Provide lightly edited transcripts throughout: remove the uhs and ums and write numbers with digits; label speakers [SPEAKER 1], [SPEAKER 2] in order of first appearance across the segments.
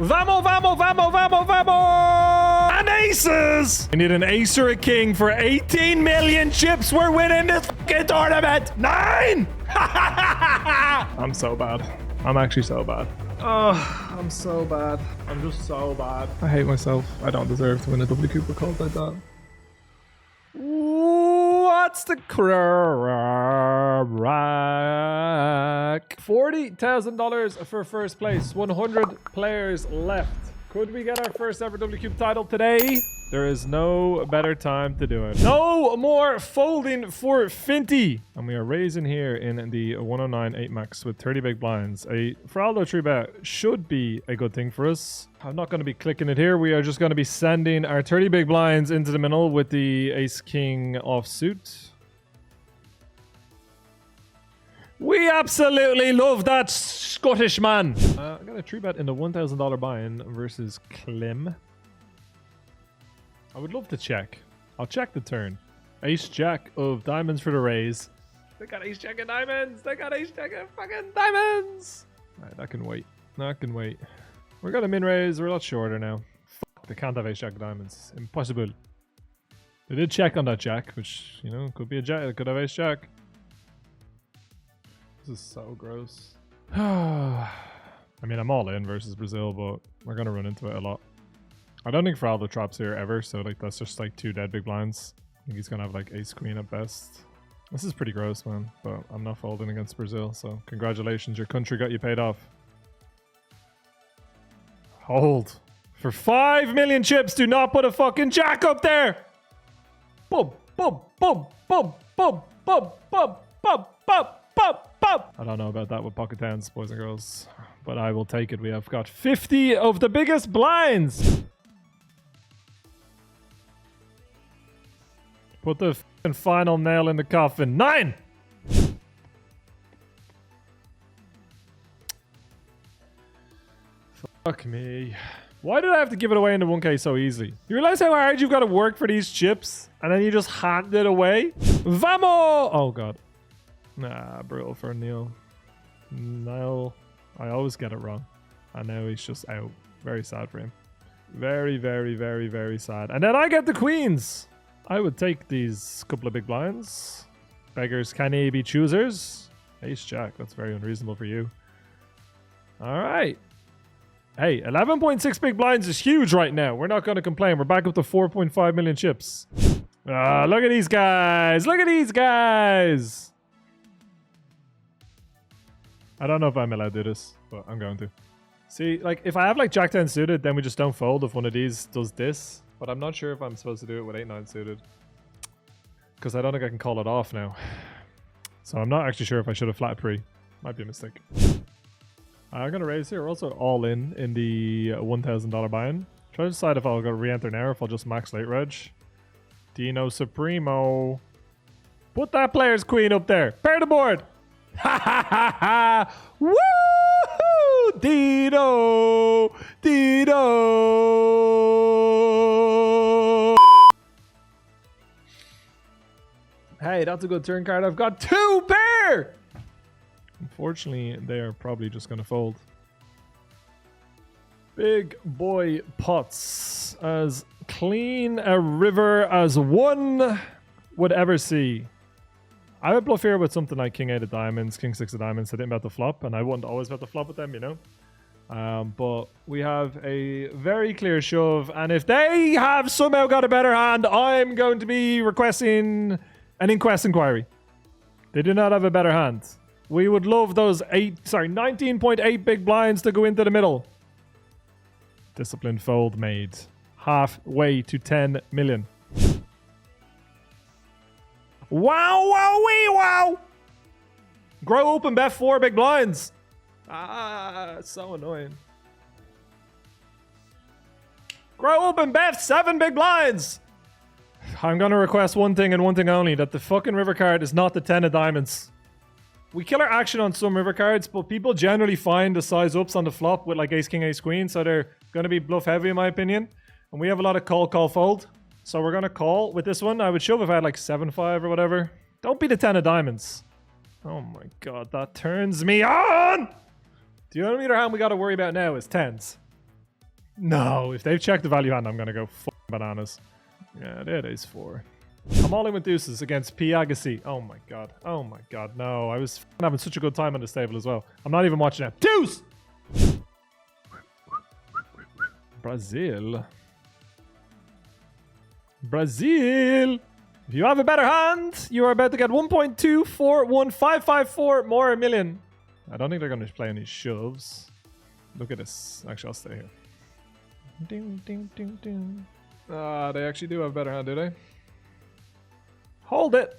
[SPEAKER 1] Vamos, vamos, vamos, vamos, vamos! And aces! We need an ace or a king for 18 million chips. We're winning this fucking tournament. 9! I'm so bad. I'm actually so bad. Oh, I'm so bad. I'm just so bad. I hate myself. I don't deserve to win a WCOOP called like that. What's the crack? $40,000 for first place. 100 players left. Could we get our first ever WCOOP title today? There is no better time to do it. No more folding for Finty. And we are raising here in the 109 8 max with 30 big blinds. A Feraldo 3-bet should be a good thing for us. I'm not going to be clicking it here. We are just going to be sending our 30 big blinds into the middle with the ace king offsuit. We absolutely love that Scottish man. I got a 3-bet in the $1,000 buy-in versus Clem. I would love to check. I'll check the turn. Ace jack of diamonds for the raise. They got ace jack of diamonds. They got ace jack of fucking diamonds. Alright, that can wait. That can wait. We're gonna min raise. We're a lot shorter now. Fuck, they can't have ace jack of diamonds. Impossible. They did check on that jack, which, you know, could be a jack. It could have ace jack. This is so gross. I mean, I'm all in versus Brazil, but we're gonna run into it a lot. I don't think Feraldo traps here ever, so like that's just like 2 dead big blinds. I think he's gonna have like ace queen at best. This is pretty gross, man, but I'm not folding against Brazil, so congratulations, your country got you paid off. Hold. For 5 million chips, do not put a fucking jack up there! Boom, boom, boom, boom, boom, boom, boom, boom, boom, boom, boom. I don't know about that with pocket tens, boys and girls, but I will take it. We have got 50 of the biggest blinds. Put the final nail in the coffin. 9! Fuck me. Why did I have to give it away in the 1K so easily? You realize how hard you've got to work for these chips? And then you just hand it away? Vamos! Oh, God. Nah, brutal for Neil. Niall. I always get it wrong. And now he's just out. Very sad for him. Very, very, very, very sad. And then I get the queens. I would take these couple of big blinds. Beggars can be choosers. Ace jack, that's very unreasonable for you. All right. Hey, 11.6 big blinds is huge right now. We're not going to complain. We're back up to 4.5 million chips. Look at these guys. Look at these guys. I don't know if I'm allowed to do this, but I'm going to. See, like, if I have like Jack 10 suited, then we just don't fold if one of these does this. But I'm not sure if I'm supposed to do it with 8-9 suited. Because I don't think I can call it off now. So I'm not actually sure if I should have flat pre. Might be a mistake. I'm going to raise here. We're also all in the $1,000 buy-in. Try to decide if I'll go re-enter now or if I'll just max late reg. Dino Supremo. Put that player's queen up there. Pair the board. Ha ha ha ha. Woo! Dino! Dino! Hey, that's a good turn card. I've got 2 pair! Unfortunately, they are probably just going to fold. Big boy pots. As clean a river as one would ever see. I would bluff here with something like King 8 of diamonds, King 6 of diamonds. I didn't bet the flop, and I wouldn't always bet the flop with them, you know. But we have a very clear shove, and if they have somehow got a better hand, I'm going to be requesting an inquest inquiry. They do not have a better hand. We would love those 19.8 big blinds to go into the middle. Disciplined fold made. Halfway to 10 million. Wow, wow, wee, wow. Grow open bet 4 big blinds. So annoying. Grow open bet 7 big blinds. I'm going to request one thing and one thing only. That the fucking river card is not the 10 of diamonds. We kill our action on some river cards, but people generally find the size ups on the flop with like ace, king, ace, queen. So they're going to be bluff heavy in my opinion. And we have a lot of call, fold. So we're going to call with this one. I would shove if I had like 7-5 or whatever. Don't be the 10 of diamonds. Oh my god, that turns me on! The only other hand we got to worry about now is 10s. No, if they've checked the value hand, I'm going to go bananas. Yeah, there it is 4. I'm all in with deuces against P. Agassi. Oh my god. Oh my god. No, I was having such a good time on this table as well. I'm not even watching it. Deuce! Brazil. Brazil! If you have a better hand, you are about to get 1.2415554 more a million. I don't think they're going to play any shoves. Look at this. Actually, I'll stay here. Ding, ding, ding, ding. They actually do have a better hand, do they? Hold it.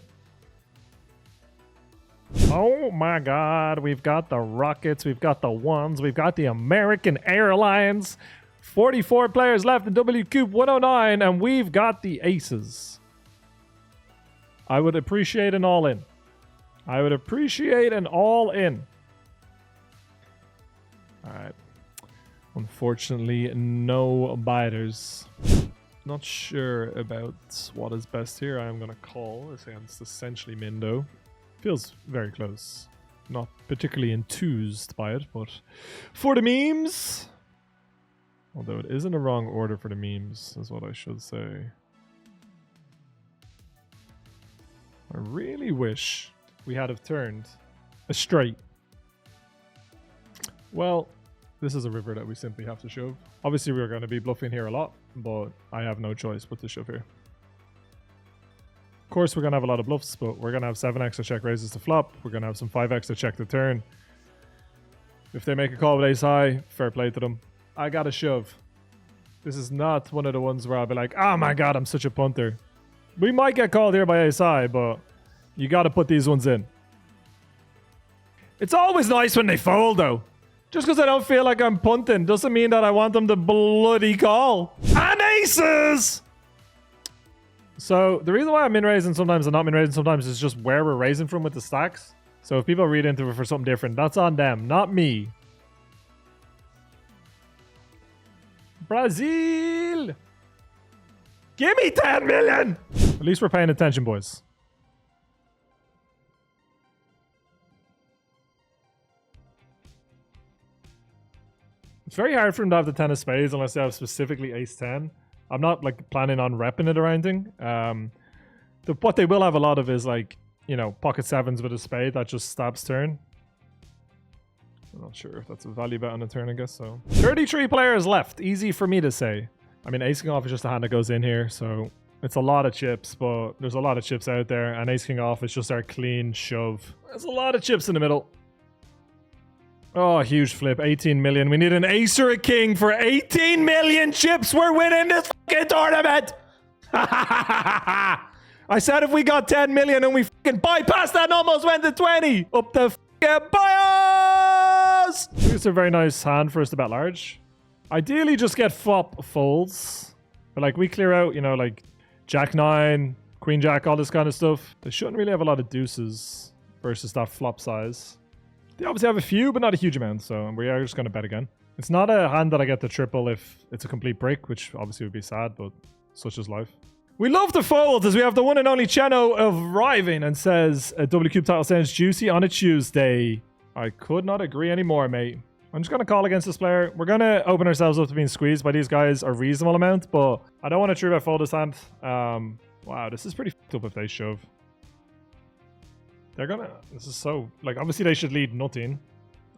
[SPEAKER 1] Oh my god. We've got the Rockets. We've got the Ones. We've got the American Airlines. 44 players left in WCOOP 109. And we've got the Aces. I would appreciate an all-in. I would appreciate an all-in. Alright. Unfortunately, no biters. Not sure about what is best here. I am going to call against essentially Mindo. Feels very close. Not particularly enthused by it, but for the memes. Although it is in the wrong order for the memes, is what I should say. I really wish we had have turned a straight. Well, this is a river that we simply have to shove. Obviously, we're going to be bluffing here a lot, but I have no choice but to shove here. Of course, we're going to have a lot of bluffs, but we're going to have 7x to check raises to flop. We're going to have some 5x to check the turn. If they make a call with ace high, fair play to them. I got to shove. This is not one of the ones where I'll be like, oh my god, I'm such a punter. We might get called here by ace high, but you got to put these ones in. It's always nice when they fold, though. Just because I don't feel like I'm punting doesn't mean that I want them to bloody call. And aces! So the reason why I'm min-raising sometimes and not min-raising sometimes is just where we're raising from with the stacks. So if people read into it for something different, that's on them, not me. Brazil! Give me 10 million! At least we're paying attention, boys. It's very hard for him to have the 10 of spades unless they have specifically ace 10. I'm not like planning on repping it or anything. What they will have a lot of is like, you know, pocket sevens with a spade that just stabs turn. I'm not sure if that's a value bet on a turn, I guess so. 33 players left. Easy for me to say. I mean, ace king off is just a hand that goes in here, so it's a lot of chips, but there's a lot of chips out there, and ace king off is just our clean shove. There's a lot of chips in the middle. Oh, huge flip. 18 million. We need an ace or a king for 18 million chips. We're winning this fucking tournament. I said if we got 10 million and we fucking bypassed that and almost went to 20. Up the fucking bios. I think it's a very nice hand for us to bet large. Ideally, just get flop folds. But like we clear out, you know, like jack 9, queen jack, all this kind of stuff. They shouldn't really have a lot of deuces versus that flop size. They obviously have a few, but not a huge amount, so we are just going to bet again. It's not a hand that I get to triple if it's a complete break, which obviously would be sad, but such is life. We love the folds as we have the one and only Cheno arriving and says, a WCOOP title sounds juicy on a Tuesday. I could not agree anymore, mate. I'm just going to call against this player. We're going to open ourselves up to being squeezed by these guys a reasonable amount, but I don't want to true bet fold this hand. Wow, this is pretty fucked up if they shove. They're gonna... This is so... Like, obviously they should lead nothing.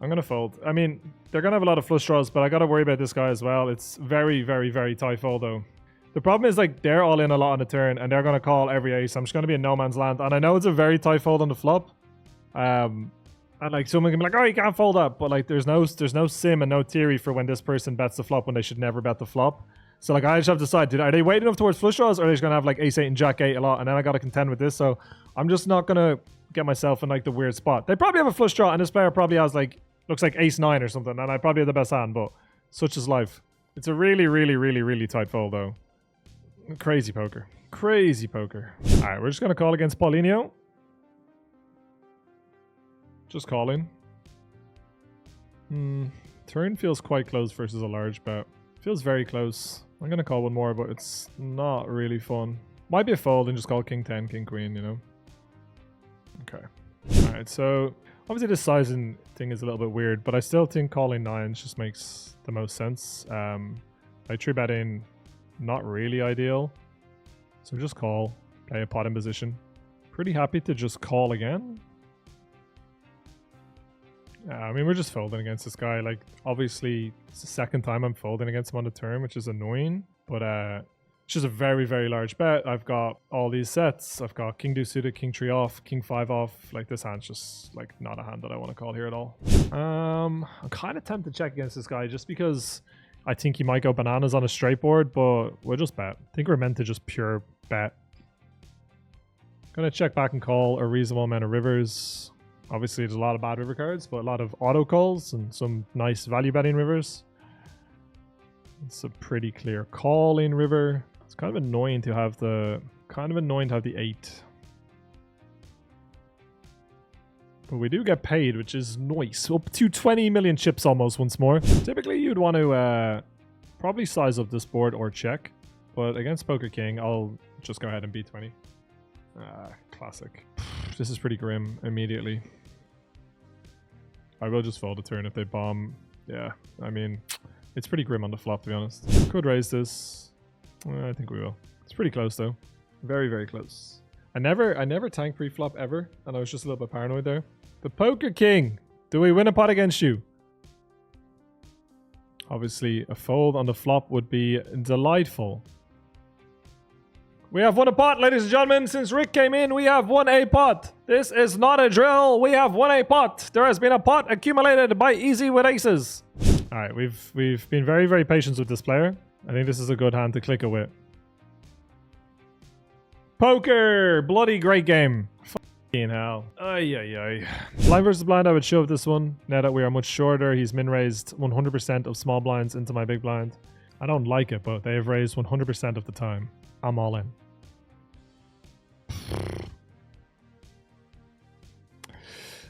[SPEAKER 1] I'm gonna fold. I mean, they're gonna have a lot of flush draws, but I gotta worry about this guy as well. It's very, very, very tight fold, though. The problem is, like, they're all in a lot on the turn, and they're gonna call every ace. I'm just gonna be in no man's land. And I know it's a very tight fold on the flop. And, like, someone can be like, oh, you can't fold that. But, like, there's no sim and no theory for when this person bets the flop when they should never bet the flop. So, like, I just have to decide, are they weighted enough towards flush draws, or are they just gonna have, like, ace 8 and jack 8 a lot? And then I gotta contend with this, so I'm just not gonna get myself in like the weird spot. They probably have a flush draw and this player probably has like, looks like ace 9 or something, and I probably have the best hand, but such is life. It's a really, really, really, really tight fold though. Crazy poker. Crazy poker. Alright, we're just gonna call against Paulinho. Just calling. Turn feels quite close versus a large bet. Feels very close. I'm gonna call one more, but it's not really fun. Might be a fold and just call king 10, king queen, you know. Okay. Alright, so obviously this sizing thing is a little bit weird, but I still think calling 9s just makes the most sense. Like 3-betting, not really ideal. So just call, play a pot in position. Pretty happy to just call again. I mean, we're just folding against this guy. Like, obviously, it's the second time I'm folding against him on the turn, which is annoying. But it's just a very, very large bet. I've got all these sets. I've got King Deuce suited, King 3 off, King 5 off. Like, this hand's just, like, not a hand that I want to call here at all. I'm kind of tempted to check against this guy just because I think he might go bananas on a straight board, but we'll just bet. I think we're meant to just pure bet. Gonna check back and call a reasonable amount of rivers. Obviously, there's a lot of bad river cards, but a lot of auto calls and some nice value betting rivers. It's a pretty clear calling river. It's kind of annoying to have the 8. But we do get paid, which is nice. Up to 20 million chips almost once more. Typically, you'd want to probably size up this board or check. But against Poker King, I'll just go ahead and B20. Classic. This is pretty grim immediately. I will just fold a turn if they bomb. Yeah, I mean, it's pretty grim on the flop, to be honest. Could raise this. I think we will. It's pretty close, though. Very, very close. I never tank pre-flop ever, and I was just a little bit paranoid there. The Poker King. Do we win a pot against you? Obviously, a fold on the flop would be delightful. We have won a pot, ladies and gentlemen. Since Rick came in, we have won a pot. This is not a drill. We have won a pot. There has been a pot accumulated by Easy with aces. All right, we've been very, very patient with this player. I think this is a good hand to click it with. Poker! Bloody great game. Fucking hell. Ay, ay, ay. Blind versus blind, I would shove this one. Now that we are much shorter, he's min-raised 100% of small blinds into my big blind. I don't like it, but they have raised 100% of the time. I'm all in.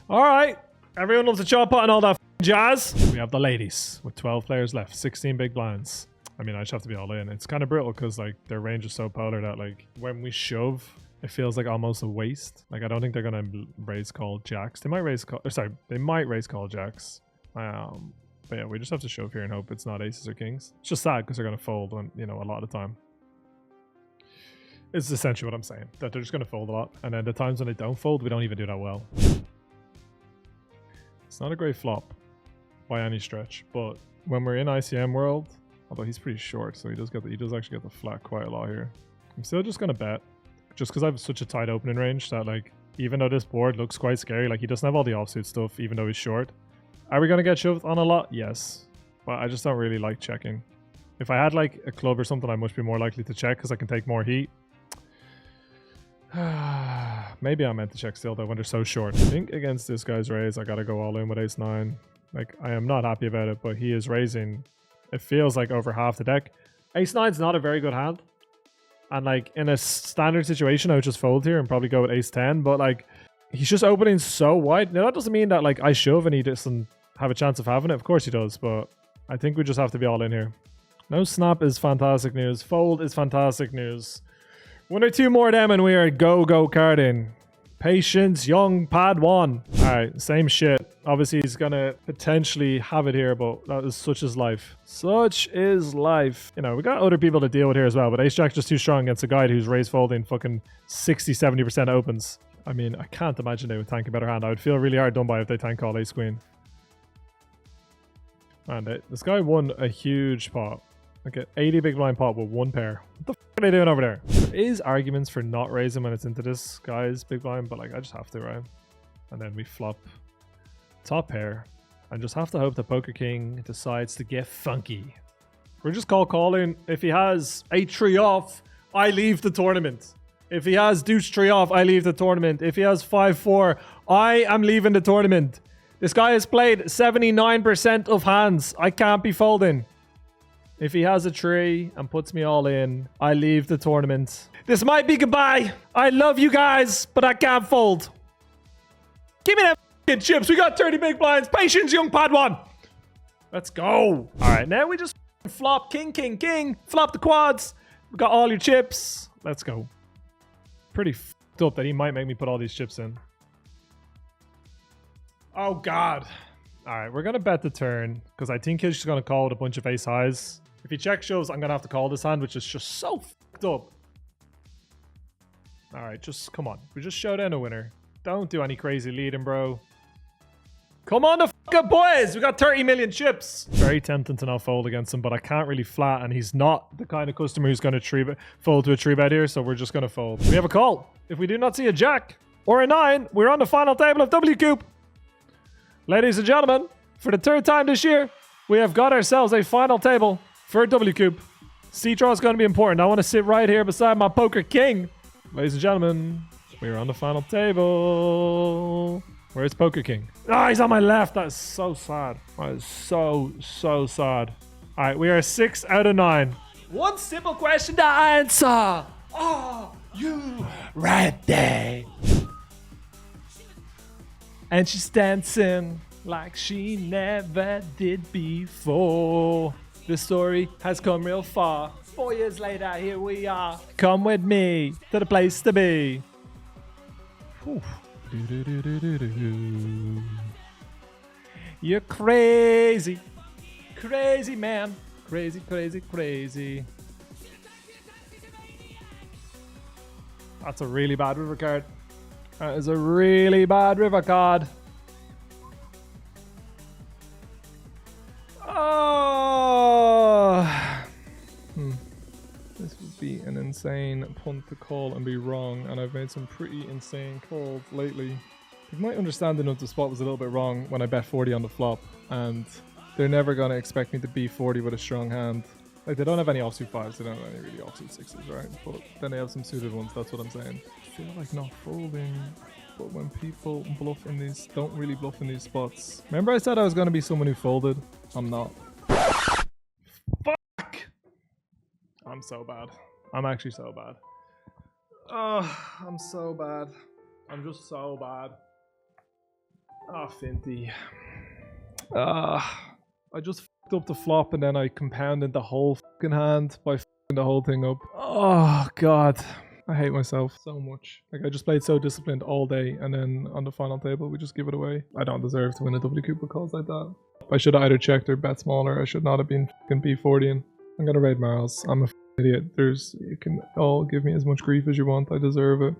[SPEAKER 1] Alright. Everyone loves a chop pot and all that jazz. We have the ladies with 12 players left. 16 big blinds. I mean, I just have to be all in. It's kind of brittle because like their range is so polar that like when we shove, it feels like almost a waste. Like I don't think they're gonna raise call jacks. They might raise call. They might raise call jacks. But yeah, we just have to shove here and hope it's not aces or kings. It's just sad because they're gonna fold when a lot of the time. It's essentially what I'm saying. That they're just gonna fold a lot, and then the times when they don't fold, we don't even do that well. It's not a great flop by any stretch, but when we're in ICM world, although he's pretty short, so he does actually get the flat quite a lot here. I'm still just gonna bet, just because I have such a tight opening range that like even though this board looks quite scary, like he doesn't have all the offsuit stuff, even though he's short. Are we gonna get shoved on a lot? Yes, but I just don't really like checking. If I had like a club or something, I must be more likely to check because I can take more heat. Maybe I'm meant to check still though when they're so short. I think against this guy's raise, I gotta go all in with ace-9. Like I am not happy about it, but he is raising. It feels like over half the deck. Ace-9's not a very good hand. And like in a standard situation, I would just fold here and probably go with ace-10. But like he's just opening so wide. Now that doesn't mean that like I shove and he doesn't have a chance of having it. Of course he does, but I think we just have to be all in here. No snap is fantastic news. Fold is fantastic news. One or two more of them and we are go carding. Patience, young pad 1. Alright, same shit. Obviously he's gonna potentially have it here, but that is such is life. Such is life. You know, we got other people to deal with here as well, but ace-jack's just too strong against a guy who's raise folding fucking 60-70% opens. I mean, I can't imagine they would tank a better hand. I would feel really hard done by if they tank call ace-queen. And this guy won a huge pot. Like an 80 big blind pot with one pair. What the f are they doing over there? There is arguments for not raising when it's into this guy's big blind, but like I just have to, right? And then we flop top pair and just have to hope the Poker King decides to get funky. We're just calling. If he has 8-3 off, I leave the tournament. If he has deuce 3 off, I leave the tournament. If he has 5-4, I am leaving the tournament. This guy has played 79% of hands. I can't be folding. If he has a 3 and puts me all in, I leave the tournament. This might be goodbye. I love you guys, but I can't fold. Give me that f***ing chips. We got 30 big blinds. Patience, young pad 1. Let's go. All right, now we just flop king, king, king. Flop the quads. We got all your chips. Let's go. Pretty f***ed up that he might make me put all these chips in. Oh, God. All right, we're going to bet the turn because I think he's just going to call with a bunch of ace highs. If he check shoves, I'm going to have to call this hand, which is just so fucked up. All right, just come on. We just showed in a winner. Don't do any crazy leading, bro. Come on, the fucking boys. We got 30 million chips. Very tempting to not fold against him, but I can't really flat, and he's not the kind of customer who's going to fold to a 3-bet here, so we're just going to fold. We have a call. If we do not see a jack or a 9, we're on the final table of WCOOP. Ladies and gentlemen, for the 3rd time this year, we have got ourselves a final table for WCOOP. C-draw is going to be important. I want to sit right here beside my poker king. Ladies and gentlemen, we're on the final table. Where's Poker King? Ah, he's on my left. That is so sad. That is so sad. All right, we are 6 out of 9. One simple question to answer. Are you ready? And she's dancing like she never did before. The story has come real far. 4 years later, here we are. Come with me to the place to be. Whew. You're crazy. Crazy, man. Crazy, crazy, crazy. That's a really bad river card. That is a really bad river card. Oh. This would be an insane punt to call and be wrong, and I've made some pretty insane calls lately. My understanding of the spot was a little bit wrong when I bet 40 on the flop, and they're never going to expect me to be 40 with a strong hand. Like, they don't have any offsuit 5s, they don't have any really offsuit 6s, right? But then they have some suited ones, that's what I'm saying. I feel like not folding, but when people bluff in these, don't really bluff in these spots. Remember I said I was going to be someone who folded? I'm not. I'm so bad. I'm actually so bad. Oh, I'm so bad. I'm just so bad. Ah, oh, Finty. I just fucked up the flop and then I compounded the whole fucking hand by fucking the whole thing up. Oh, God. I hate myself so much. Like, I just played so disciplined all day, and then on the final table, we just give it away. I don't deserve to win a WCOOP with calls like that. I should have either checked or bet smaller. I should not have been fucking B40. I'm gonna raid Marls. I'm a idiot. You can all give me as much grief as you want. I deserve it.